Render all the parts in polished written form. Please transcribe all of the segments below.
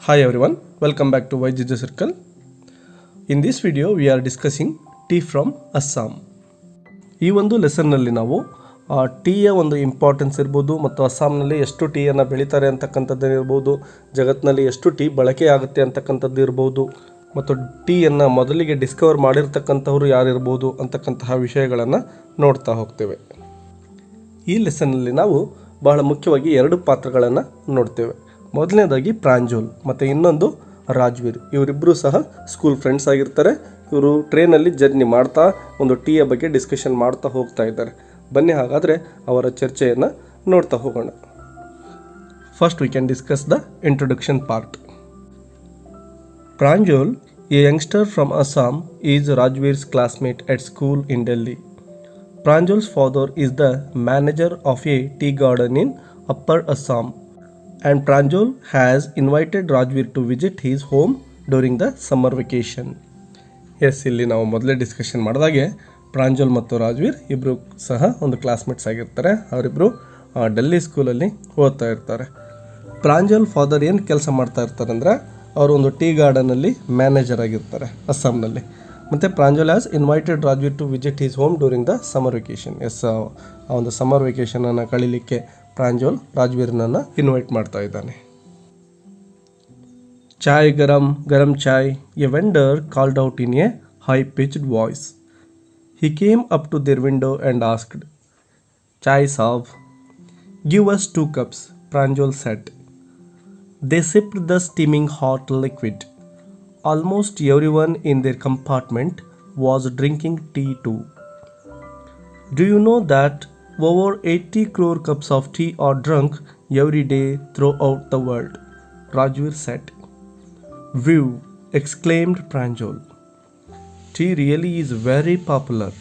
Hi everyone, welcome back to YJJ Circle. In this video, we are discussing tea from Assam. ಈ ಒಂದು ಲೆಸನ್ನಲ್ಲಿ ನಾವು ಟೀಯ ಒಂದು importance ಇರ್ಬೋದು ಮತ್ತು ಅಸ್ಸಾಂನಲ್ಲಿ ಎಷ್ಟು ಟೀಯನ್ನು ಬೆಳೀತಾರೆ ಅಂತಕ್ಕಂಥದ್ದು ಇರ್ಬೋದು, ಜಗತ್ತಿನಲ್ಲಿ ಎಷ್ಟು ಟೀ ಬಳಕೆ ಆಗುತ್ತೆ ಅಂತಕ್ಕಂಥದ್ದು ಇರ್ಬೋದು, ಮತ್ತು ಟೀಯನ್ನು ಮೊದಲಿಗೆ ಡಿಸ್ಕವರ್ ಮಾಡಿರ್ತಕ್ಕಂಥವ್ರು ಯಾರಿರ್ಬೋದು ಅಂತಕ್ಕಂತಹ ವಿಷಯಗಳನ್ನು ನೋಡ್ತಾ ಹೋಗ್ತೇವೆ. ಈ ಲೆಸನ್ನಲ್ಲಿ ನಾವು ಬಹಳ ಮುಖ್ಯವಾಗಿ ಎರಡು ಪಾತ್ರಗಳನ್ನು ನೋಡ್ತೇವೆ. ಮೊದಲನೇದಾಗಿ ಪ್ರಾಂಜೋಲ್ ಮತ್ತು ಇನ್ನೊಂದು ರಾಜ್ವೀರ್. ಇವರಿಬ್ಬರು ಸಹ ಸ್ಕೂಲ್ ಫ್ರೆಂಡ್ಸ್ ಆಗಿರ್ತಾರೆ. ಇವರು ಟ್ರೈನಲ್ಲಿ ಜರ್ನಿ ಮಾಡ್ತಾ ಒಂದು ಟೀಯ ಬಗ್ಗೆ ಡಿಸ್ಕಷನ್ ಮಾಡ್ತಾ ಹೋಗ್ತಾ ಇದ್ದಾರೆ. ಬನ್ನಿ ಹಾಗಾದರೆ ಅವರ ಚರ್ಚೆಯನ್ನು ನೋಡ್ತಾ ಹೋಗೋಣ. First we can discuss the introduction part. Pranjol, a youngster from Assam, is ರಾಜ್ವೀರ್ಸ್ classmate at school in Delhi. Pranjol's father is the manager of a tea garden in Upper Assam, and Pranjol has invited Rajveer to visit his home during the summer vacation. Yes, ಇಲ್ಲಿ ನಾವು ಮೊದಲೇ discussion ಮಾಡಿದಾಗೆ ಪ್ರಾಂಜೋಲ್ ಮತ್ತು ರಾಜ್ವೀರ್ ಇಬ್ಬರು ಸಹ ಒಂದು classmates ಆಗಿರ್ತಾರೆ. ಅವರಿಬ್ಬರು ಡೆಲ್ಲಿ ಸ್ಕೂಲಲ್ಲಿ ಓದ್ತಾ ಇರ್ತಾರೆ. ಪ್ರಾಂಜೋಲ್ ಫಾದರ್ ಏನು ಕೆಲಸ ಮಾಡ್ತಾ ಇರ್ತಾರೆ ಅಂದರೆ, ಅವರು ಒಂದು ಟೀ ಗಾರ್ಡನಲ್ಲಿ ಮ್ಯಾನೇಜರ್ ಆಗಿರ್ತಾರೆ ಅಸ್ಸಾಂನಲ್ಲಿ. ಮತ್ತು Pranjol has invited Rajveer to visit his home during the summer vacation. Yes, ಆ ಒಂದು ಸಮ್ಮರ್ ವೆಕೇಷನನ್ನು ಕಳೀಲಿಕ್ಕೆ ಪ್ರಾಂಜೋಲ್ ರಾಜ್ವೀರ್ನನ್ನು ಇನ್ವೈಟ್ ಮಾಡ್ತಾ ಇದ್ದಾನೆ. Chai garam garam chai, a vendor called out in a high pitched voice. He came up to their window and asked, "Chai saab." "Give us 2 cups," Pranjol said. They sipped the steaming hot liquid. Almost everyone in their compartment was drinking tea too. Do you know that over 80 crore cups of tea are drunk every day throughout the world? Rajveer said. "View," exclaimed Pranjol. Tea really is very popular.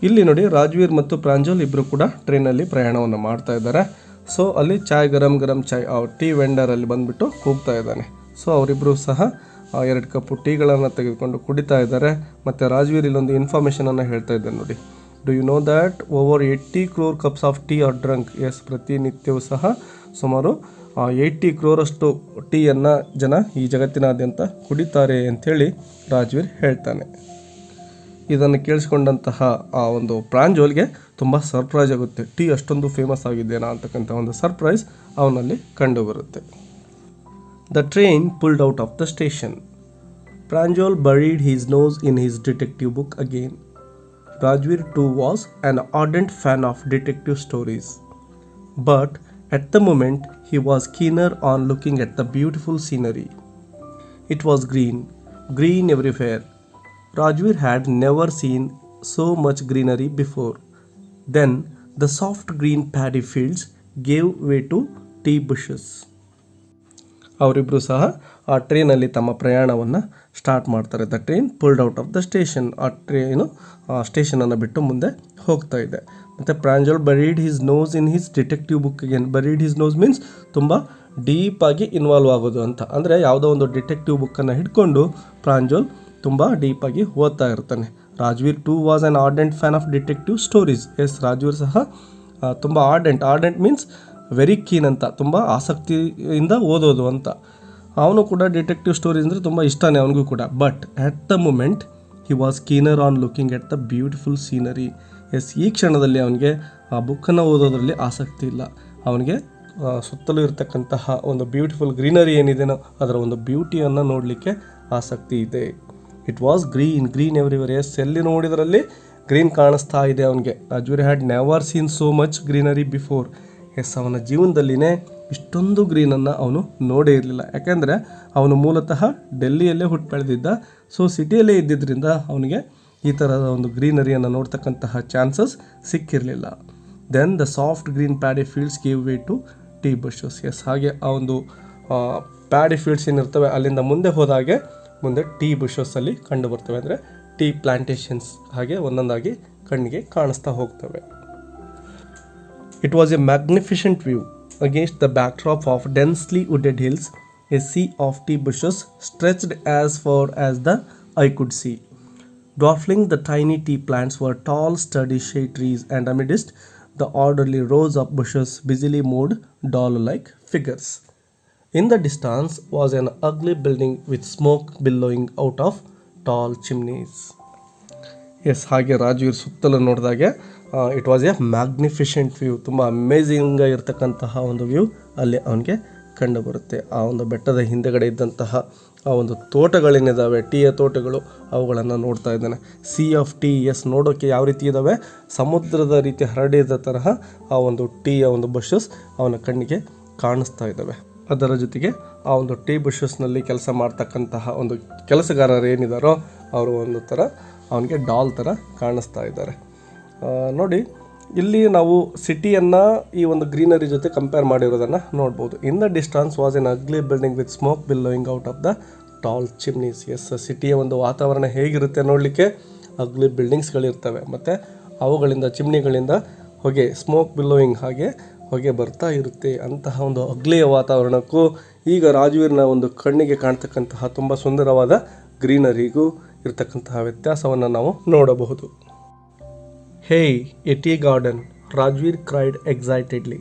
ಇಲ್ಲಿ ನೋಡಿ, ರಾಜ್ವೀರ್ ಮತ್ತು ಪ್ರಾಂಜೋಲ್ ಇಬ್ಬರು ಕೂಡ ಟ್ರೈನಲ್ಲಿ ಪ್ರಯಾಣವನ್ನು ಮಾಡ್ತಾ ಇದ್ದಾರೆ. So ಅಲ್ಲಿ ಚಾಯ್ ಗರಂ ಗರಂ ಚಾಯ್, ಆ ಟೀ ವೆಂಡರಲ್ಲಿ ಬಂದುಬಿಟ್ಟು ಕೂಗ್ತಾ ಇದ್ದಾನೆ. ಸೊ ಅವರಿಬ್ಬರು ಸಹ 2 ಕಪ್ಪು ಟೀಗಳನ್ನು ತೆಗೆದುಕೊಂಡು ಕುಡಿತಾ ಇದ್ದಾರೆ. ಮತ್ತು ರಾಜ್ವೀರ್ ಇಲ್ಲೊಂದು ಇನ್ಫಾರ್ಮೇಷನನ್ನು ಹೇಳ್ತಾ ಇದ್ದಾನೆ ನೋಡಿ. Do you know that over 80 crore cups of tea are drunk. Yes, ಪ್ರತಿನಿತ್ಯವೂ ಸಹ ಸುಮಾರು 80 crore ಟೀಯನ್ನು ಜನ ಈ ಜಗತ್ತಿನಾದ್ಯಂತ ಕುಡಿತಾರೆ ಅಂಥೇಳಿ ರಾಜ್ವೀರ್ ಹೇಳ್ತಾನೆ. ಇದನ್ನು ಕೇಳಿಸ್ಕೊಂಡಂತಹ ಆ ಒಂದು ಪ್ರಾಂಜೋಲ್ಗೆ ತುಂಬ ಸರ್ಪ್ರೈಸ್ ಆಗುತ್ತೆ. ಟೀ ಅಷ್ಟೊಂದು ಫೇಮಸ್ ಆಗಿದೆಯಾ ಅಂತಕ್ಕಂಥ ಒಂದು ಸರ್ಪ್ರೈಸ್ ಅವನಲ್ಲಿ ಕಂಡುಬರುತ್ತೆ. The train pulled out of the station. Pranjol buried his nose in his detective book again. Rajveer too was an ardent fan of detective stories. But at the moment he was keener on looking at the beautiful scenery. It was green, green everywhere. Rajveer had never seen so much greenery before. Then the soft green paddy fields gave way to tea bushes. ಅವರಿಬ್ಬರು ಸಹ ಆ ಟ್ರೈನಲ್ಲಿ ತಮ್ಮ ಪ್ರಯಾಣವನ್ನು start ಮಾಡ್ತಾರೆ. The train pulled out of the station. ಆ train ಸ್ಟೇಷನನ್ನು ಬಿಟ್ಟು ಮುಂದೆ ಹೋಗ್ತಾ ಇದೆ. ಮತ್ತು Pranjol buried his nose in his detective book again. Buried his nose means ತುಂಬ ಡೀಪಾಗಿ ಇನ್ವಾಲ್ವ್ ಆಗೋದು ಅಂತ. ಅಂದರೆ ಯಾವುದೋ ಒಂದು ಡಿಟೆಕ್ಟಿವ್ ಬುಕ್ಕನ್ನು ಹಿಡ್ಕೊಂಡು ಪ್ರಾಂಜೋಲ್ ತುಂಬ ಡೀಪಾಗಿ ಓದ್ತಾ ಇರ್ತಾನೆ. Rajveer too was an ardent fan of detective stories. Yes, Rajveer ಸಹ ತುಂಬ ಆರ್ಡೆಂಟ್ ಮೀನ್ಸ್ ವೆರಿ ಕೀನ್ ಅಂತ, ತುಂಬ ಆಸಕ್ತಿಯಿಂದ ಓದೋದು ಅಂತ. ಅವನು ಕೂಡ ಡಿಟೆಕ್ಟಿವ್ ಸ್ಟೋರೀಸ್ ಅಂದರೆ ತುಂಬ ಇಷ್ಟನೇ ಅವನಿಗೂ ಕೂಡ. But at the moment he was keener on looking at the beautiful scenery. Yes, ಈ ಕ್ಷಣದಲ್ಲಿ ಅವನಿಗೆ ಆ ಬುಕ್ಕನ್ನು ಓದೋದ್ರಲ್ಲಿ ಆಸಕ್ತಿ ಇಲ್ಲ. ಅವನಿಗೆ ಸುತ್ತಲೂ ಇರತಕ್ಕಂತಹ ಒಂದು ಬ್ಯೂಟಿಫುಲ್ ಗ್ರೀನರಿ ಏನಿದೆಯೋ ಅದರ ಒಂದು ಬ್ಯೂಟಿಯನ್ನು ನೋಡಲಿಕ್ಕೆ ಆಸಕ್ತಿ ಇದೆ. It was green everywhere. Yes, ಎಲ್ಲಿ ನೋಡಿದ್ರಲ್ಲಿ ಗ್ರೀನ್ ಕಾಣಿಸ್ತಾ ಇದೆ ಅವನಿಗೆ. Rajveer had never seen so much greenery before. Yes, ಅವನ ಜೀವನದಲ್ಲಿನೇ ಇಷ್ಟೊಂದು ಗ್ರೀನನ್ನು ಅವನು ನೋಡೇ ಇರಲಿಲ್ಲ. ಯಾಕೆಂದರೆ ಅವನು ಮೂಲತಃ ಡೆಲ್ಲಿಯಲ್ಲೇ ಹುಟ್ಟು ಬೆಳೆದಿದ್ದ. ಸೊ ಸಿಟಿಯಲ್ಲೇ ಇದ್ದಿದ್ದರಿಂದ ಅವನಿಗೆ ಈ ಥರದ ಒಂದು ಗ್ರೀನರಿಯನ್ನು ನೋಡ್ತಕ್ಕಂತಹ ಚಾನ್ಸಸ್ ಸಿಕ್ಕಿರಲಿಲ್ಲ. Then the soft green paddy fields gave way to tea bushes. Yes, ಹಾಗೆ ಆ ಒಂದು ಪ್ಯಾಡಿ ಫೀಲ್ಡ್ಸ್ ಏನಿರ್ತವೆ ಅಲ್ಲಿಂದ ಮುಂದೆ ಹೋದಾಗೆ ಮುಂದೆ ಟೀ ಬುಷಸ್ಸಲ್ಲಿ ಕಂಡು ಬರ್ತವೆ. ಅಂದರೆ ಟೀ ಪ್ಲಾಂಟೇಷನ್ಸ್ ಹಾಗೆ ಒಂದೊಂದಾಗಿ ಕಣ್ಣಿಗೆ ಕಾಣಿಸ್ತಾ ಹೋಗ್ತವೆ. It was a magnificent view. Against the backdrop of densely wooded hills, a sea of tea bushes stretched as far as the eye could see. Dwarfing the tiny tea plants were tall, sturdy shade trees, and amidst the orderly rows of bushes busily moved doll-like figures. In the distance was an ugly building with smoke billowing out of tall chimneys. Yes, ಹಾಗೆ ರಾಜ್ವೀರ್ ಸುತ್ತಲೂ ನೋಡಿದಾಗೆ it was a magnificent view, ತುಂಬ amazing ಇರತಕ್ಕಂತಹ ಒಂದು view ಅಲ್ಲಿ ಅವನಿಗೆ ಕಂಡು ಬರುತ್ತೆ. ಆ ಒಂದು ಬೆಟ್ಟದ ಹಿಂದೆಗಡೆ ಇದ್ದಂತಹ ಆ ಒಂದು ತೋಟಗಳೇನಿದ್ದಾವೆ, ಟೀಯ ತೋಟಗಳು, ಅವುಗಳನ್ನು ನೋಡ್ತಾ ಇದ್ದಾನೆ. ಸಿ ಆಫ್ ಟೀ, ಎಸ್, ನೋಡೋಕ್ಕೆ ಯಾವ ರೀತಿ ಇದ್ದಾವೆ, ಸಮುದ್ರದ ರೀತಿ ಹರಡಿದ ತರಹ ಆ ಒಂದು ಟೀಯ ಒಂದು ಬಷಸ್ ಅವನ ಕಣ್ಣಿಗೆ ಕಾಣಿಸ್ತಾ ಇದ್ದಾವೆ. ಅದರ ಜೊತೆಗೆ ಆ ಒಂದು ಟೀ ಬಷಸ್ನಲ್ಲಿ ಕೆಲಸ ಮಾಡ್ತಕ್ಕಂತಹ ಒಂದು ಕೆಲಸಗಾರರು ಏನಿದ್ದಾರೋ ಅವರು ಒಂದು ಥರ ಅವನಿಗೆ ಡಾಲ್ ಥರ ಕಾಣಿಸ್ತಾ ಇದ್ದಾರೆ. ನೋಡಿ, ಇಲ್ಲಿ ನಾವು ಸಿಟಿಯನ್ನು ಈ ಒಂದು ಗ್ರೀನರಿ ಜೊತೆ ಕಂಪೇರ್ ಮಾಡಿರೋದನ್ನು ನೋಡ್ಬೋದು. In the distance was an ugly building with smoke billowing out of the tall chimneys. Yes, ಸಿಟಿಯ ಒಂದು ವಾತಾವರಣ ಹೇಗಿರುತ್ತೆ ನೋಡಲಿಕ್ಕೆ, ಅಗ್ಲಿ ಬಿಲ್ಡಿಂಗ್ಸ್ಗಳಿರ್ತವೆ ಮತ್ತು ಅವುಗಳಿಂದ, ಚಿಮ್ನಿಗಳಿಂದ ಹೊಗೆ, ಸ್ಮೋಕ್ ಬಿಲ್ಲೋಯಿಂಗ್, ಹಾಗೆ ಹೊಗೆ ಬರ್ತಾ ಇರುತ್ತೆ. ಅಂತಹ ಒಂದು ಅಗ್ಲಿಯ ವಾತಾವರಣಕ್ಕೂ ಈಗ ರಾಜ್ವೀರ್ನ ಒಂದು ಕಣ್ಣಿಗೆ ಕಾಣ್ತಕ್ಕಂತಹ ತುಂಬ ಸುಂದರವಾದ ಗ್ರೀನರಿಗೂ ಇರತಕ್ಕಂತಹ ವ್ಯತ್ಯಾಸವನ್ನು ನಾವು ನೋಡಬಹುದು. Hey, a tea garden, Rajveer cried excitedly.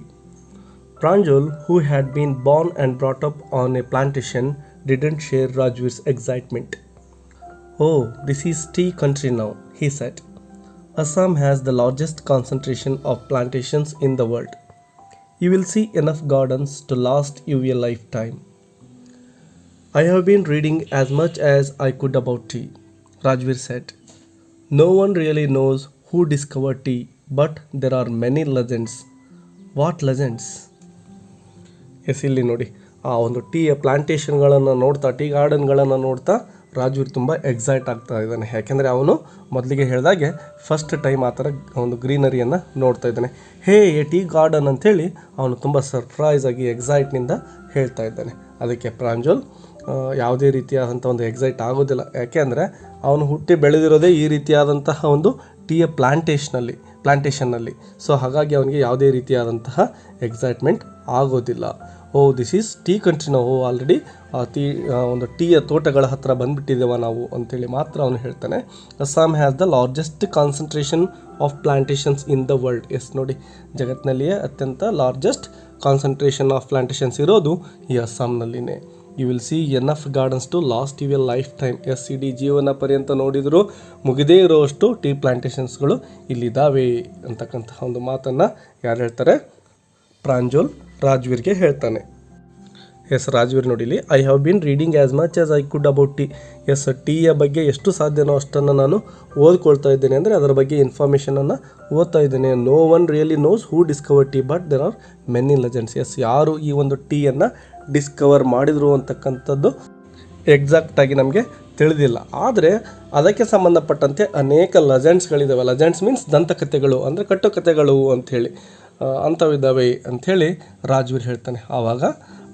Pranjal, who had been born and brought up on a plantation, didn't share Rajveer's excitement. Oh, this is tea country now, he said. Assam has the largest concentration of plantations in the world. You will see enough gardens to last you a lifetime. I have been reading as much as I could about tea, Rajveer said. No one really knows who discovered tea, but there are many legends. What legends? Yes, ಇಲ್ಲಿ ನೋಡಿ, ಆ ಒಂದು ಟೀಯ ಪ್ಲಾಂಟೇಷನ್ಗಳನ್ನು ನೋಡ್ತಾ, tea ಗಾರ್ಡನ್ಗಳನ್ನು ನೋಡ್ತಾ ರಾಜ್ವೀರ್ ತುಂಬ excite ಆಗ್ತಾ ಇದ್ದಾನೆ. ಯಾಕೆಂದರೆ ಅವನು ಮೊದಲಿಗೆ ಹೇಳಿದಾಗೆ ಫಸ್ಟ್ ಟೈಮ್ ಆ ಥರ ಒಂದು ಗ್ರೀನರಿಯನ್ನು ನೋಡ್ತಾ ಇದ್ದಾನೆ. ಹೇ, ಎ ಟೀ ಗಾರ್ಡನ್ ಅಂಥೇಳಿ ಅವನು ತುಂಬ ಸರ್ಪ್ರೈಸ್ ಆಗಿ ಎಕ್ಸೈಟ್ನಿಂದ ಹೇಳ್ತಾ ಇದ್ದಾನೆ. ಅದಕ್ಕೆ ಪ್ರಾಂಜಲ್ ಯಾವುದೇ ರೀತಿಯಾದಂಥ ಒಂದು ಎಕ್ಸೈಟ್ ಆಗೋದಿಲ್ಲ. ಯಾಕೆ ಅಂದರೆ ಅವನು ಹುಟ್ಟಿ ಬೆಳೆದಿರೋದೇ ಈ ರೀತಿಯಾದಂತಹ ಒಂದು ಟೀಯ ಪ್ಲಾಂಟೇಷನ್ನಲ್ಲಿ. ಸೊ ಹಾಗಾಗಿ ಅವನಿಗೆ ಯಾವುದೇ ರೀತಿಯಾದಂತಹ ಎಕ್ಸೈಟ್ಮೆಂಟ್ ಆಗೋದಿಲ್ಲ. ಓ, ದಿಸ್ ಈಸ್ ಟೀ ಕಂಟ್ರಿ ನಾವು, ಆಲ್ರೆಡಿ ಒಂದು ಟೀಯ ತೋಟಗಳ ಹತ್ರ ಬಂದುಬಿಟ್ಟಿದ್ದೇವೆ ನಾವು ಅಂತೇಳಿ ಮಾತ್ರ ಅವನು ಹೇಳ್ತಾನೆ. Assam has the largest concentration of plantations in the world. Yes, ನೋಡಿ, ಜಗತ್ತಿನಲ್ಲಿಯೇ ಅತ್ಯಂತ ಲಾರ್ಜೆಸ್ಟ್ ಕಾನ್ಸಂಟ್ರೇಷನ್ ಆಫ್ ಪ್ಲಾಂಟೇಷನ್ಸ್ ಇರೋದು ಈ ಅಸ್ಸಾಂನಲ್ಲಿನೇ. You will see enough gardens to last you a lifetime. Yes, ಇಡೀ ಜೀವನ ಪರ್ಯಂತ ನೋಡಿದರೂ ಮುಗಿದೇ ಇರೋಷ್ಟು ಟೀ ಪ್ಲಾಂಟೇಷನ್ಸ್ಗಳು ಇಲ್ಲಿದ್ದಾವೆ ಅಂತಕ್ಕಂತಹ ಒಂದು ಮಾತನ್ನು ಯಾರು ಹೇಳ್ತಾರೆ, ಪ್ರಾಂಜಲ್ ರಾಜ್ವೀರ್ಗೆ ಹೇಳ್ತಾನೆ. ಎಸ್, ರಾಜ್ವೀರ್ ನೋಡಿಲಿ, I have been reading as much as I could about tea. Yes, ಟೀಯ ಬಗ್ಗೆ ಎಷ್ಟು ಸಾಧ್ಯನೋ ಅಷ್ಟನ್ನು ನಾನು ಓದ್ಕೊಳ್ತಾ ಇದ್ದೇನೆ, ಅಂದರೆ ಅದರ ಬಗ್ಗೆ ಇನ್ಫಾರ್ಮೇಷನನ್ನು ಓದ್ತಾ ಇದ್ದೇನೆ. No one really knows who discover tea, but there are many legends. Yes, ಯಾರು ಈ ಒಂದು ಟೀಯನ್ನು ಡಿಸ್ಕವರ್ ಮಾಡಿದರು ಅಂತಕ್ಕಂಥದ್ದು ಎಕ್ಸಾಕ್ಟಾಗಿ ನಮಗೆ ತಿಳಿದಿಲ್ಲ. ಆದರೆ ಅದಕ್ಕೆ ಸಂಬಂಧಪಟ್ಟಂತೆ ಅನೇಕ ಲೆಜೆಂಡ್ಸ್ಗಳಿದ್ದಾವೆ. ಲೆಜೆಂಡ್ಸ್ ಮೀನ್ಸ್ ದಂತಕಥೆಗಳು, ಅಂದರೆ ಕಟ್ಟುಕಥೆಗಳು ಅಂಥೇಳಿ, ಅಂಥವಿದ್ದಾವೆ ಅಂಥೇಳಿ ರಾಜ್ವೀರ್ ಹೇಳ್ತಾನೆ. ಆವಾಗ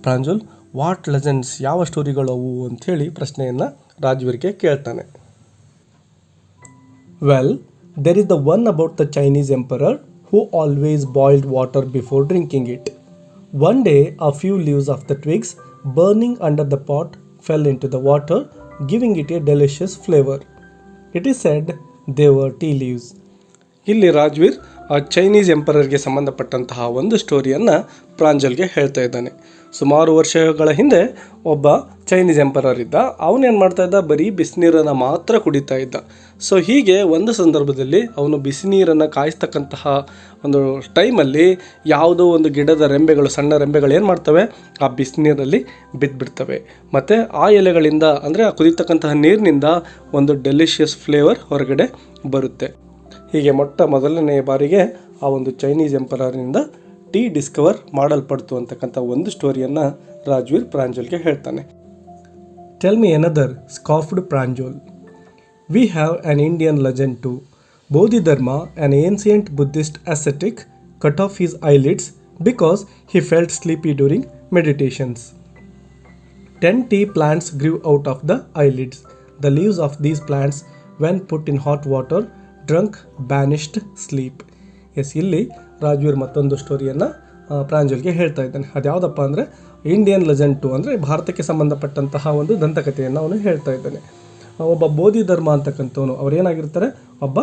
ಪ್ರಾಂಜಲ್, ವಾಟ್ ಲೆಜೆಂಡ್ಸ್, ಯಾವ ಸ್ಟೋರಿಗಳು ಅವು ಅಂಥೇಳಿ ಪ್ರಶ್ನೆಯನ್ನು ರಾಜ್ವೀರ್ಗೆ ಕೇಳ್ತಾನೆ. Well, there is the one about the Chinese emperor who always boiled water before drinking it. One day, a few leaves of the twigs burning under the pot fell into the water, giving it a delicious flavor. It is said they were tea leaves. ಇಲ್ಲಿ ರಾಜ್ವೀರ್ ಆ Chinese ಎಂಪರರ್ಗೆ ಸಂಬಂಧಪಟ್ಟಂತಹ ಒಂದು ಸ್ಟೋರಿಯನ್ನು ಪ್ರಾಂಜಲ್ಗೆ ಹೇಳ್ತಾ ಇದ್ದಾನೆ. ಸುಮಾರು ವರ್ಷಗಳ ಹಿಂದೆ ಒಬ್ಬ ಚೈನೀಸ್ ಎಂಪರರ್ ಇದ್ದ. ಅವನೇನು ಮಾಡ್ತಾ ಇದ್ದ, ಬರೀ ಬಿಸಿನೀರನ್ನು ಮಾತ್ರ ಕುಡಿತಾ ಇದ್ದ. ಸೊ ಹೀಗೆ ಒಂದು ಸಂದರ್ಭದಲ್ಲಿ ಅವನು ಬಿಸಿನೀರನ್ನು ಕಾಯಿಸ್ತಕ್ಕಂತಹ ಒಂದು ಟೈಮಲ್ಲಿ ಯಾವುದೋ ಒಂದು ಗಿಡದ ರೆಂಬೆಗಳು, ಸಣ್ಣ ರೆಂಬೆಗಳು ಏನು ಮಾಡ್ತವೆ, ಆ ಬಿಸಿನೀರಲ್ಲಿ ಬಿದ್ದುಬಿಡ್ತವೆ. ಮತ್ತು ಆ ಎಲೆಗಳಿಂದ, ಅಂದರೆ ಆ ಕುದಿತಕ್ಕಂತಹ ನೀರಿನಿಂದ ಒಂದು ಡೆಲಿಷಿಯಸ್ ಫ್ಲೇವರ್ ಹೊರಗಡೆ ಬರುತ್ತೆ. ಹೀಗೆ ಮೊದಲನೆಯ ಬಾರಿಗೆ ಆ ಒಂದು ಚೈನೀಸ್ ಎಂಪರರ್ನಿಂದ ಟೀ ಡಿಸ್ಕವರ್ ಮಾಡಲ್ಪಡ್ತು ಅಂತಕ್ಕಂಥ ಒಂದು ಸ್ಟೋರಿಯನ್ನು ರಾಜ್ವೀರ್ ಪ್ರಾಂಜಲ್ಗೆ ಹೇಳ್ತಾನೆ. Tell me another, scoffed Pranjal. We have an Indian legend too. Bodhidharma, an ancient Buddhist ascetic, cut off his eyelids because he felt sleepy during meditations. 10 tea plants grew out of the eyelids. The leaves of these plants, when put in hot water, drunk, banished sleep. Yes, ಇಲ್ಲಿ ರಾಜ್ವೀರ್ ಮತ್ತೊಂದು ಸ್ಟೋರಿಯನ್ನು ಪ್ರಾಂಜಲ್ಗೆ ಹೇಳ್ತಾ ಇದ್ದಾನೆ. ಅದು ಯಾವುದಪ್ಪ ಅಂದರೆ Indian legend to, ಅಂದರೆ ಭಾರತಕ್ಕೆ ಸಂಬಂಧಪಟ್ಟಂತಹ ಒಂದು ದಂತಕಥೆಯನ್ನು ಅವನು ಹೇಳ್ತಾ ಇದ್ದಾನೆ. ಒಬ್ಬ ಬೋಧಿಧರ್ಮ ಅಂತಕ್ಕಂಥವನು, ಅವ್ರು ಏನಾಗಿರ್ತಾರೆ, ಒಬ್ಬ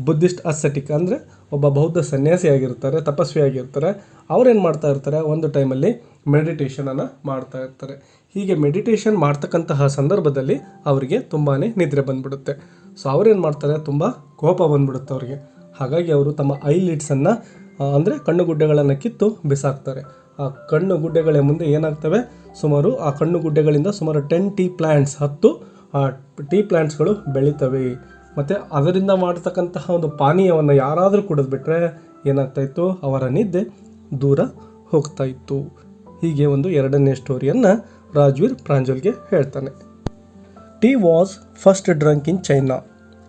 ಬುದ್ಧಿಸ್ಟ್ ಅಸೆಟಿಕ್ ಅಂದರೆ ಒಬ್ಬ ಬೌದ್ಧ ಸನ್ಯಾಸಿಯಾಗಿರ್ತಾರೆ, ತಪಸ್ವಿಯಾಗಿರ್ತಾರೆ. ಅವ್ರೇನು ಮಾಡ್ತಾ ಇರ್ತಾರೆ, ಒಂದು ಟೈಮಲ್ಲಿ ಮೆಡಿಟೇಷನನ್ನು ಮಾಡ್ತಾ ಇರ್ತಾರೆ. ಹೀಗೆ ಮೆಡಿಟೇಷನ್ ಮಾಡ್ತಕ್ಕಂತಹ ಸಂದರ್ಭದಲ್ಲಿ ಅವರಿಗೆ ತುಂಬಾ ನಿದ್ರೆ ಬಂದ್ಬಿಡುತ್ತೆ. ಸೊ ಅವ್ರೇನು ಮಾಡ್ತಾರೆ, ತುಂಬ ಕೋಪ ಬಂದ್ಬಿಡುತ್ತೆ ಅವರಿಗೆ. ಹಾಗಾಗಿ ಅವರು ತಮ್ಮ ಐಲಿಡ್ಸನ್ನು ಅಂದರೆ ಕಣ್ಣುಗುಡ್ಡೆಗಳನ್ನು ಕಿತ್ತು ಬಿಸಾಕ್ತಾರೆ. ಆ ಕಣ್ಣುಗುಡ್ಡೆಗಳ ಮುಂದೆ ಏನಾಗ್ತವೆ, ಆ ಕಣ್ಣುಗುಡ್ಡೆಗಳಿಂದ ಸುಮಾರು 10 ಟೀ ಪ್ಲ್ಯಾಂಟ್ಸ್ 10 ಟೀ ಪ್ಲ್ಯಾಂಟ್ಸ್ಗಳು ಬೆಳೀತವೆ. ಮತ್ತು ಅದರಿಂದ ಮಾಡ್ತಕ್ಕಂತಹ ಒಂದು ಪಾನೀಯವನ್ನು ಯಾರಾದರೂ ಕುಡಿದ್ಬಿಟ್ರೆ ಏನಾಗ್ತಾಯಿತ್ತು, ಅವರ ನಿದ್ದೆ ದೂರ ಹೋಗ್ತಾಯಿತ್ತು. ಹೀಗೆ ಒಂದು ಎರಡನೇ ಸ್ಟೋರಿಯನ್ನು ರಾಜ್ವೀರ್ ಪ್ರಾಂಜಲ್ಗೆ ಹೇಳ್ತಾನೆ. Tea was first drunk in China,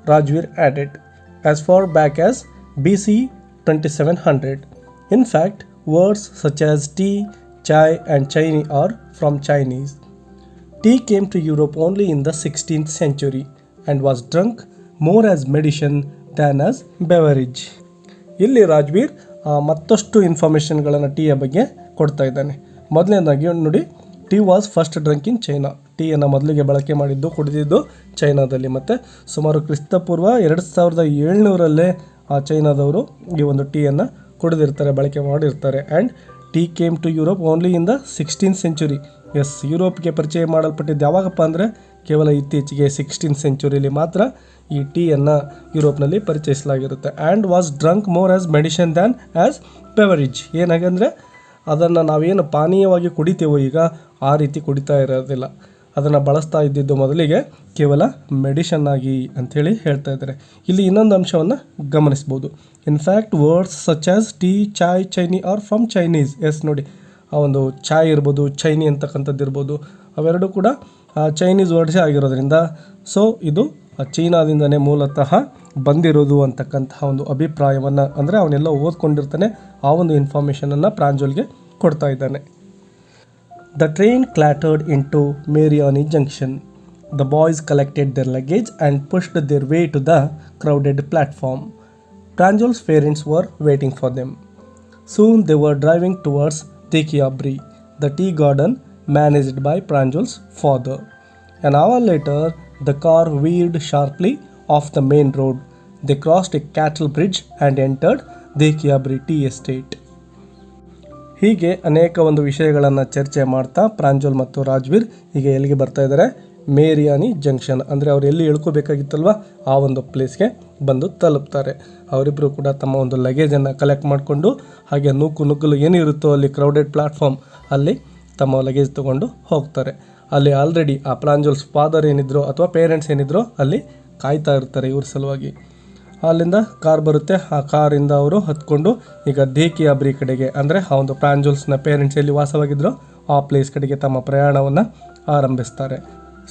Rajveer added, as far back as BC 2700. In fact, words such as tea, chai and chaini are from Chinese. Tea came to Europe only in the 16th century and was drunk more as medicine than as beverage. ಇಲ್ಲಿ ರಾಜ್ವೀರ್ ಮತ್ತಷ್ಟು ಇನ್ಫಾರ್ಮೇಷನ್ಗಳನ್ನು ಟೀಯ ಬಗ್ಗೆ ಕೊಡ್ತಾ ಇದ್ದಾನೆ. ಮೊದಲನೇದಾಗಿ ನೋಡಿ, tea was first drunk in China. ಟೀಯನ್ನು ಮೊದಲಿಗೆ ಬಳಕೆ ಮಾಡಿದ್ದು, ಕುಡಿದಿದ್ದು ಚೈನಾದಲ್ಲಿ. ಮತ್ತು ಸುಮಾರು ಕ್ರಿಸ್ತಪೂರ್ವ 2700ರಲ್ಲೇ ಆ ಚೈನಾದವರು ಈ ಒಂದು ಟೀಯನ್ನು ಕುಡಿದಿರ್ತಾರೆ, ಬಳಕೆ ಮಾಡಿರ್ತಾರೆ. And tea came to Europe only in the 16th century. Yes, ಯುರೋಪ್ಗೆ ಪರಿಚಯ ಮಾಡಲ್ಪಟ್ಟಿದ್ದು ಯಾವಾಗಪ್ಪ ಅಂದರೆ ಕೇವಲ ಇತ್ತೀಚೆಗೆ 16th ಸೆಂಚುರಿಲಿ ಮಾತ್ರ ಈ ಟೀಯನ್ನು ಯುರೋಪ್ನಲ್ಲಿ ಪರಿಚಯಿಸಲಾಗಿರುತ್ತೆ. And was drunk more as medicine than as beverage. ಏನಾಗಂದರೆ ಅದನ್ನು ನಾವೇನು ಪಾನೀಯವಾಗಿ ಕುಡಿತೇವೋ ಈಗ ಆ ರೀತಿ ಕುಡಿತಾ ಇರೋದಿಲ್ಲ. ಅದನ್ನು ಬಳಸ್ತಾ ಇದ್ದಿದ್ದು ಮೊದಲಿಗೆ ಕೇವಲ ಮೆಡಿಷನ್ ಆಗಿ ಅಂಥೇಳಿ ಹೇಳ್ತಾ ಇದ್ದಾರೆ. ಇಲ್ಲಿ ಇನ್ನೊಂದು ಅಂಶವನ್ನು ಗಮನಿಸ್ಬೋದು. In fact words such as tea, chai, chini are from Chinese. Yes ನೋಡಿ, ಆ ಒಂದು ಚಾಯ್ ಇರ್ಬೋದು, ಚೈನಿ ಅಂತಕ್ಕಂಥದ್ದು ಇರ್ಬೋದು, ಅವೆರಡೂ ಕೂಡ ಚೈನೀಸ್ ವರ್ಡ್ಸೇ ಆಗಿರೋದ್ರಿಂದ ಸೊ ಇದು ಚೀನಾದಿಂದನೇ ಮೂಲತಃ ಬಂದಿರೋದು ಅಂತಕ್ಕಂತಹ ಒಂದು ಅಭಿಪ್ರಾಯವನ್ನು, ಅಂದರೆ ಅವನೆಲ್ಲ ಓದ್ಕೊಂಡಿರ್ತಾನೆ, ಆ ಒಂದು ಇನ್ಫಾರ್ಮೇಷನನ್ನು ಪ್ರಾಂಜಲ್ಗೆ ಕೊಡ್ತಾ ಇದ್ದಾನೆ. The train clattered into Mariani Junction. The boys collected their luggage and pushed their way to the crowded platform. Pranjal's parents were waiting for them. Soon they were driving towards Tekiabri, the tea garden managed by Pranjal's father. An hour later, the car veered sharply off the main road. They crossed a cattle bridge and entered Tekiabri tea estate. ಹೀಗೆ ಅನೇಕ ಒಂದು ವಿಷಯಗಳನ್ನು ಚರ್ಚೆ ಮಾಡ್ತಾ ಪ್ರಾಂಜಲ್ ಮತ್ತು ರಾಜ್ವೀರ್ ಹೀಗೆ ಎಲ್ಲಿಗೆ ಬರ್ತಾ ಇದ್ದಾರೆ, ಮೇರಿಯಾನಿ ಜಂಕ್ಷನ್ ಅಂದರೆ ಅವ್ರು ಎಲ್ಲಿ ಇಳ್ಕೋಬೇಕಾಗಿತ್ತಲ್ವ ಆ ಒಂದು ಪ್ಲೇಸ್ಗೆ ಬಂದು ತಲುಪ್ತಾರೆ. ಅವರಿಬ್ಬರು ಕೂಡ ತಮ್ಮ ಒಂದು ಲಗೇಜನ್ನು ಕಲೆಕ್ಟ್ ಮಾಡಿಕೊಂಡು ಹಾಗೆ ನುಗ್ಗಲು ಏನಿರುತ್ತೋ ಅಲ್ಲಿ ಕ್ರೌಡೆಡ್ ಪ್ಲಾಟ್ಫಾರ್ಮ್ ಅಲ್ಲಿ ತಮ್ಮ ಲಗೇಜ್ ತೊಗೊಂಡು ಹೋಗ್ತಾರೆ. ಅಲ್ಲಿ ಆಲ್ರೆಡಿ ಆ ಪ್ರಾಂಜಲ್ಸ್ ಫಾದರ್ ಏನಿದ್ರು ಅಥವಾ ಪೇರೆಂಟ್ಸ್ ಏನಿದ್ರು ಅಲ್ಲಿ ಕಾಯ್ತಾ ಇರ್ತಾರೆ ಇವ್ರ ಸಲುವಾಗಿ. ಅಲ್ಲಿಂದ ಕಾರ್ ಬರುತ್ತೆ, ಆ ಕಾರಿಂದ ಅವರು ಹತ್ಕೊಂಡು ಈಗ ದೇಕಿಯಾಬ್ರಿ ಕಡೆಗೆ, ಅಂದರೆ ಆ ಒಂದು ಪ್ರಾಂಜಲ್ಸ್ನ ಪೇರೆಂಟ್ಸ್ ಎಲ್ಲಿ ವಾಸವಾಗಿದ್ದರೋ ಆ ಪ್ಲೇಸ್ ಕಡೆಗೆ ತಮ್ಮ ಪ್ರಯಾಣವನ್ನು ಆರಂಭಿಸ್ತಾರೆ.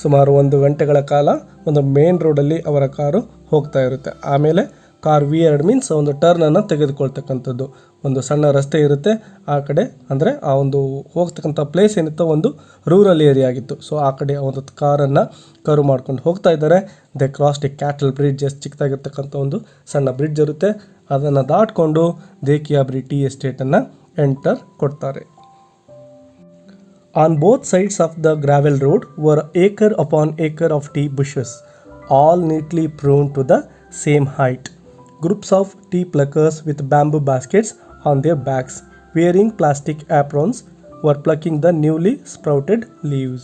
ಸುಮಾರು 1 ಗಂಟೆಗಳ ಕಾಲ ಒಂದು ಮೇನ್ ರೋಡಲ್ಲಿ ಅವರ ಕಾರು ಹೋಗ್ತಾ ಇರುತ್ತೆ. ಆಮೇಲೆ ಕಾರ್ V2 ಮೀನ್ಸ್ ಒಂದು ಟರ್ನನ್ನು ತೆಗೆದುಕೊಳ್ತಕ್ಕಂಥದ್ದು, ಒಂದು ಸಣ್ಣ ರಸ್ತೆ ಇರುತ್ತೆ ಆ ಕಡೆ, ಅಂದರೆ ಆ ಒಂದು ಹೋಗ್ತಕ್ಕಂಥ ಪ್ಲೇಸ್ ಏನಿತ್ತೋ ಒಂದು ರೂರಲ್ ಏರಿಯಾ ಆಗಿತ್ತು. ಸೊ ಆ ಕಡೆ ಒಂದು ಕಾರನ್ನು ಕರು ಮಾಡ್ಕೊಂಡು ಹೋಗ್ತಾ ಇದ್ದಾರೆ. ದೆ ಕ್ರಾಸ್ಡ್ ಎ ಕ್ಯಾಟಲ್ ಬ್ರಿಡ್ಜ್, ಎಷ್ಟು ಚಿಕ್ಕದಾಗಿರ್ತಕ್ಕಂಥ ಒಂದು ಸಣ್ಣ ಬ್ರಿಡ್ಜ್ ಇರುತ್ತೆ, ಅದನ್ನು ದಾಟ್ಕೊಂಡು ದೇಕಿಯಾಬ್ರಿ ಟೀ ಎಸ್ಟೇಟನ್ನು ಎಂಟರ್ ಕೊಡ್ತಾರೆ. On both sides of the gravel road were acre upon acre of tea bushes, all neatly pruned to the same height. Groups of tea pluckers with bamboo baskets on their backs, wearing plastic aprons, were plucking the newly sprouted leaves.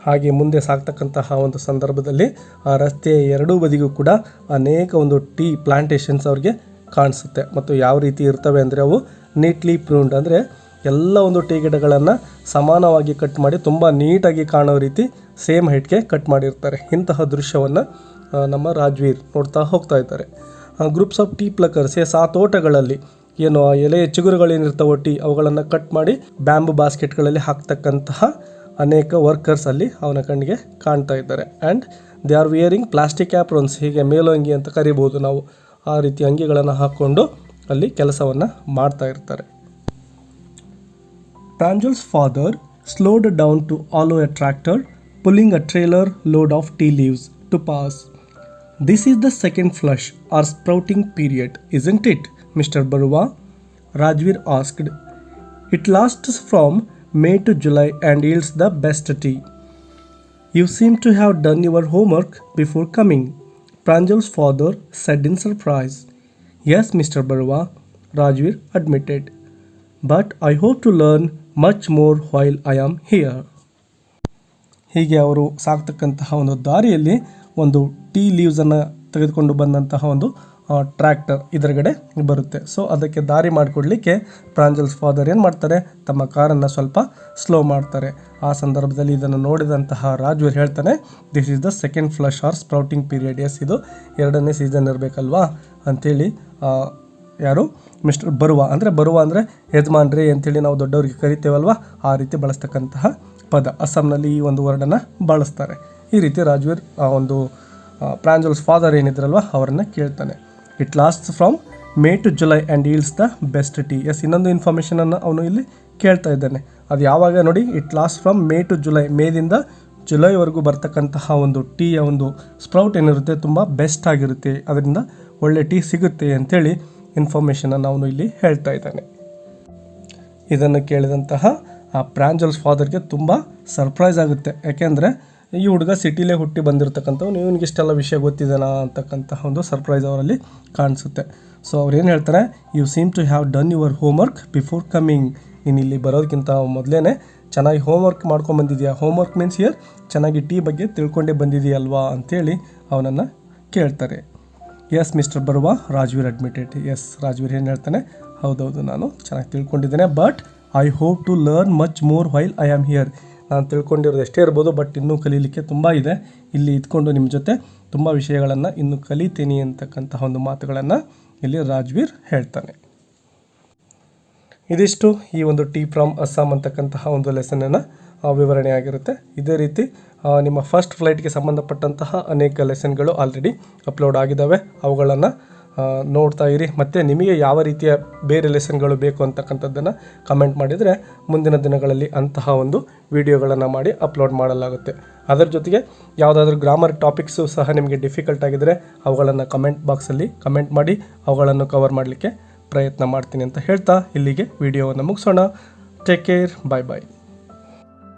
ಹಾಗೆ ಮುಂದೆ ಸಾಗ್ತಕ್ಕಂತಹ ಒಂದು ಸಂದರ್ಭದಲ್ಲಿ ಆ ರಸ್ತೆಯ ಎರಡೂ ಬದಿಗೂ ಕೂಡ ಅನೇಕ ಒಂದು ಟೀ ಪ್ಲಾಂಟೇಶನ್ಸ್ ಅವ್ರಿಗೆ ಕಾಣಿಸುತ್ತೆ. ಮತ್ತು ಯಾವ ರೀತಿ ಇರ್ತವೆ ಅಂದರೆ ಅವು ನೀಟ್ಲಿ ಪ್ರೂನ್ಡ್, ಅಂದರೆ ಎಲ್ಲ ಒಂದು ಟೀ ಗಿಡಗಳನ್ನು ಸಮಾನವಾಗಿ ಕಟ್ ಮಾಡಿ ತುಂಬ ನೀಟಾಗಿ ಕಾಣೋ ರೀತಿ ಸೇಮ್ ಹೈಟ್ಗೆ ಕಟ್ ಮಾಡಿರ್ತಾರೆ. ಇಂತಹ ದೃಶ್ಯವನ್ನು ನಮ್ಮ ರಾಜ್ವೀರ್ ನೋಡ್ತಾ ಹೋಗ್ತಾ ಇದ್ದಾರೆ. ಗ್ರೂಪ್ಸ್ ಆಫ್ ಟೀ ಪ್ಲಕರ್ಸ್, ಆ ತೋಟಗಳಲ್ಲಿ ಏನು ಎಲೆ ಚಿಗುರುಗಳೇನಿರ್ತಾವೋ ಟೀ, ಅವುಗಳನ್ನು ಕಟ್ ಮಾಡಿ ಬ್ಯಾಂಬು ಬಾಸ್ಕೆಟ್ಗಳಲ್ಲಿ ಹಾಕ್ತಕ್ಕಂತಹ ಅನೇಕ ವರ್ಕರ್ಸ್ ಅಲ್ಲಿ ಅವನ ಕಣ್ಣಿಗೆ ಕಾಣ್ತಾ ಇದ್ದಾರೆ. And they are wearing plastic aprons, ಹೀಗೆ ಮೇಲಂಗಿ ಅಂತ ಕರಿಬೋದು ನಾವು, ಆ ರೀತಿ ಅಂಗಿಗಳನ್ನು ಹಾಕ್ಕೊಂಡು ಅಲ್ಲಿ ಕೆಲಸವನ್ನು ಮಾಡ್ತಾ ಇರ್ತಾರೆ. Pranjal's father slowed down to allow a tractor pulling a trailer load of tea leaves to pass. This is the second flush or sprouting period, isn't it, Mr. Barua? Rajveer asked. It lasts from May to July and yields the best tea. You seem to have done your homework before coming, Pranjal's father said in surprise. Yes, Mr. Barua, Rajveer admitted. But I hope to learn much more while I am here. ಹೀಗೆ ಅವರು ಸಾಕ್ತಕ್ಕಂತಹ ಒಂದು ದಾರಿಯಲ್ಲಿ ಒಂದು tea ಲೀವ್ಸನ್ನು ತೆಗೆದುಕೊಂಡು ಬಂದಂತಹ ಒಂದು tractor ಇದರಗಡೆ ಬರುತ್ತೆ. So ಅದಕ್ಕೆ ದಾರಿ ಮಾಡಿಕೊಡ್ಲಿಕ್ಕೆ ಪ್ರಾಂಜಲ್ಸ್ ಫಾದರ್ ಏನು ಮಾಡ್ತಾರೆ, ತಮ್ಮ ಕಾರನ್ನು ಸ್ವಲ್ಪ ಸ್ಲೋ ಮಾಡ್ತಾರೆ. ಆ ಸಂದರ್ಭದಲ್ಲಿ ಇದನ್ನು ನೋಡಿದಂತಹ ರಾಜ್ವೀರ್ ಹೇಳ್ತಾನೆ, this is the second flush or sprouting period. Yes, ಇದು 2ನೇ ಸೀಸನ್ ಇರಬೇಕಲ್ವಾ ಅಂಥೇಳಿ ಯಾರು ಮಿಸ್ಟರ್ ಬರುವ ಅಂದರೆ ಯಜಮಾನ್ರಿ ಅಂಥೇಳಿ ನಾವು ದೊಡ್ಡವರಿಗೆ ಕರಿತೇವಲ್ವ, ಆ ರೀತಿ ಬಳಸ್ತಕ್ಕಂತಹ ಪದ. ಅಸ್ಸಾಂನಲ್ಲಿ ಈ ಒಂದು ವರ್ಡನ್ನು ಬಳಸ್ತಾರೆ. ಈ ರೀತಿ ರಾಜ್ವೀರ್ ಒಂದು ಪ್ರಾಂಜಲ್ಸ್ ಫಾದರ್ ಏನಿದ್ರಲ್ವ ಅವರನ್ನು ಕೇಳ್ತಾನೆ. It lasts from May to July and yields the best tea. Yes, ಇನ್ನೊಂದು ಇನ್ಫಾರ್ಮೇಷನನ್ನು ಅವನು ಇಲ್ಲಿ ಕೇಳ್ತಾ ಇದ್ದಾನೆ. ಅದು ಯಾವಾಗ ನೋಡಿ, it last from May to July, ಮೇದಿಂದ ಜುಲೈವರೆಗೂ ಬರ್ತಕ್ಕಂತಹ ಒಂದು ಟೀಯ ಒಂದು ಸ್ಪ್ರೌಟ್ ಏನಿರುತ್ತೆ ತುಂಬ ಬೆಸ್ಟ್ ಆಗಿರುತ್ತೆ, ಅದರಿಂದ ಒಳ್ಳೆ ಟೀ ಸಿಗುತ್ತೆ ಅಂಥೇಳಿ ಇನ್ಫಾರ್ಮೇಷನನ್ನು ಅವನು ಇಲ್ಲಿ ಹೇಳ್ತಾ ಇದ್ದಾನೆ. ಇದನ್ನು ಕೇಳಿದಂತಹ ಆ ಪ್ರಾಂಜಲ್ಸ್ ಫಾದರ್ಗೆ ತುಂಬ ಸರ್ಪ್ರೈಸ್ ಆಗುತ್ತೆ. ಯಾಕೆಂದರೆ ಈ ಹುಡುಗ ಸಿಟಿಲೇ ಹುಟ್ಟಿ ಬಂದಿರತಕ್ಕಂಥವ್ನು, ಇವನಿಗೆ ಇಷ್ಟೆಲ್ಲ ವಿಷಯ ಗೊತ್ತಿದೆನಾ ಅಂತಕ್ಕಂತಹ ಒಂದು ಸರ್ಪ್ರೈಸ್ ಅವರಲ್ಲಿ ಕಾಣಿಸುತ್ತೆ. ಸೊ ಅವ್ರು ಏನು ಹೇಳ್ತಾರೆ, you seem to have done your homework before coming. ನೀನು ಇಲ್ಲಿ ಬರೋದಕ್ಕಿಂತ ಮೊದಲೇ ಚೆನ್ನಾಗಿ ಹೋಮ್ವರ್ಕ್ ಮಾಡ್ಕೊಂಬಂದಿದೆಯಾ. ಹೋಮ್ವರ್ಕ್ ಮೀನ್ಸ್ ಹಿಯರ್ ಚೆನ್ನಾಗಿ ಟೀ ಬಗ್ಗೆ ತಿಳ್ಕೊಂಡೇ ಬಂದಿದೆಯಲ್ವಾ ಅಂಥೇಳಿ ಅವನನ್ನು ಕೇಳ್ತಾರೆ. ಎಸ್ ಮಿಸ್ಟರ್ ಬರುವ, ರಾಜ್ವೀರ್ ಅಡ್ಮಿಟೆಡ್. ಎಸ್, ರಾಜ್ವೀರ್ ಏನು ಹೇಳ್ತಾನೆ, ಹೌದೌದು ನಾನು ಚೆನ್ನಾಗಿ ತಿಳ್ಕೊಂಡಿದ್ದೇನೆ, but I hope to learn much more while I am here. ನಾನು ತಿಳ್ಕೊಂಡಿರೋದು ಎಷ್ಟೇ ಇರ್ಬೋದು, ಬಟ್ ಇನ್ನೂ ಕಲೀಲಿಕ್ಕೆ ತುಂಬ ಇದೆ. ಇಲ್ಲಿ ಇದ್ಕೊಂಡು ನಿಮ್ಮ ಜೊತೆ ತುಂಬ ವಿಷಯಗಳನ್ನು ಇನ್ನೂ ಕಲಿತೀನಿ ಅಂತಕ್ಕಂತಹ ಒಂದು ಮಾತುಗಳನ್ನು ಇಲ್ಲಿ ರಾಜ್ವೀರ್ ಹೇಳ್ತಾನೆ. ಇದಿಷ್ಟು ಈ ಒಂದು ಟೀ ಫ್ರಮ್ ಅಸ್ಸಾಂ ಅಂತಕ್ಕಂತಹ ಒಂದು ಲೆಸನ್ನ ವಿವರಣೆ ಆಗಿರುತ್ತೆ. ಇದೇ ರೀತಿ ನಿಮ್ಮ ಫಸ್ಟ್ ಫ್ಲೈಟ್ಗೆ ಸಂಬಂಧಪಟ್ಟಂತಹ ಅನೇಕ ಲೆಸನ್ಗಳು ಆಲ್ರೆಡಿ ಅಪ್ಲೋಡ್ ಆಗಿದ್ದಾವೆ. ಅವುಗಳನ್ನು ನೋಡ್ತಾ ಇರಿ. ಮತ್ತು ನಿಮಗೆ ಯಾವ ರೀತಿಯ ಬೇರೆ ಲೆಸನ್ಗಳು ಬೇಕು ಅಂತಕ್ಕಂಥದ್ದನ್ನು ಕಮೆಂಟ್ ಮಾಡಿದರೆ ಮುಂದಿನ ದಿನಗಳಲ್ಲಿ ಅಂತಹ ಒಂದು ವಿಡಿಯೋಗಳನ್ನು ಮಾಡಿ ಅಪ್ಲೋಡ್ ಮಾಡಲಾಗುತ್ತೆ. ಅದರ ಜೊತೆಗೆ ಯಾವುದಾದ್ರೂ ಗ್ರಾಮರ್ ಟಾಪಿಕ್ಸು ಸಹ ನಿಮಗೆ ಡಿಫಿಕಲ್ಟ್ ಆಗಿದ್ದರೆ ಅವುಗಳನ್ನು ಕಮೆಂಟ್ ಬಾಕ್ಸಲ್ಲಿ ಕಮೆಂಟ್ ಮಾಡಿ ಅವುಗಳನ್ನು ಕವರ್ ಮಾಡಲಿಕ್ಕೆ ಪ್ರಯತ್ನ ಮಾಡ್ತೀನಿ ಅಂತ ಹೇಳ್ತಾ ಇಲ್ಲಿಗೆ ವಿಡಿಯೋವನ್ನು ಮುಗಿಸೋಣ. ಟೇಕ್ ಕೇರ್, ಬಾಯ್ ಬಾಯ್.